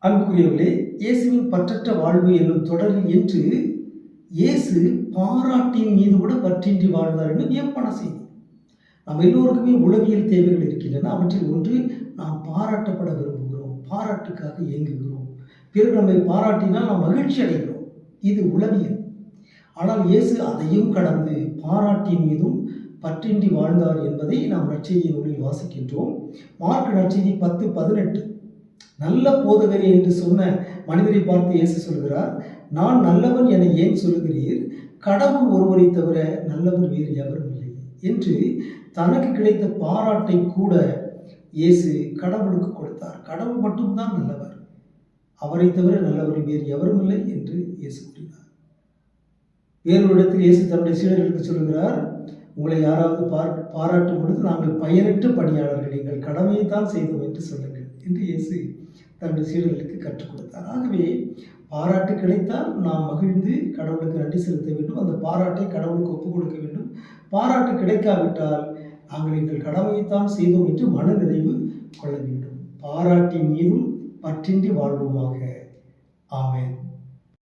அன்புக்குரியவர்களே, இயேசுவின் பற்றற்ற வாழ்வு என்னும் தொடரில் இன்று இயேசு பாராட்டின் மீது கூட பற்றின்றி வாழ்ந்தார் என்று வியப்பான செய்தி. நம்ம எல்லோருக்குமே உளவியல் தேவைகள் இருக்கின்றன. அவற்றில் ஒன்று, நாம் பாராட்டப்பட விரும்புகிறோம், பாராட்டுக்காக இயங்குகிறோம், பிறர் நம்மை பாராட்டினால் நாம் மகிழ்ச்சி அடைகிறோம். இது உளவியல். ஆனால் இயேசு அதையும் கடந்து பாராட்டின் மீதும் பற்றின்றி வாழ்ந்தார் என்பதை நாம் நற்செய்தி நூலில் வாசிக்கின்றோம். மார்க் நற்செய்தி 10:18. நல்ல போதகரே என்று சொன்ன மனிதரை பார்த்து இயேசு சொல்கிறார், நான் நல்லவன் என ஏன் சொல்லுகிறீர்? கடவுள் ஒருவரை தவிர நல்லவர் வேறு எவரும் இல்லை என்று தனக்கு கிடைத்த பாராட்டை கூட இயேசு கடவுளுக்கு கொடுத்தார். கடவுள் மட்டும்தான் நல்லவர், அவரை தவிர நல்லவர் வேறு எவரும் இல்லை என்று இயேசு கூறினார். வேறொரு இடத்தில் இயேசு தன்னுடைய சீடர்களுக்கு சொல்கிறார், உங்களை யாராவது பாராட்டும் பொழுது நாங்கள் பயனற்ற பணியாளர்கள், எங்கள் கடமையை தான் செய்தோம் என்று சொல்லுங்கள் என்று இயேசு தன்னுடைய சீடர்களுக்கு கற்றுக் கொடுத்தார். ஆகவே பாராட்டு கிடைத்தால் நாம் மகிழ்ந்து கடவுளுக்கு நன்றி செலுத்த வேண்டும், அந்த பாராட்டை கடவுளுக்கு ஒப்புக் கொடுக்க வேண்டும். பாராட்டு கிடைக்காவிட்டால் நாங்கள் எங்கள் கடமையைத்தான் செய்தோம் என்று மனநிறைவு கொள்ள வேண்டும். பாராட்டின் மீதும் பற்றின்றி வாழ்வோமாக. ஆமென்.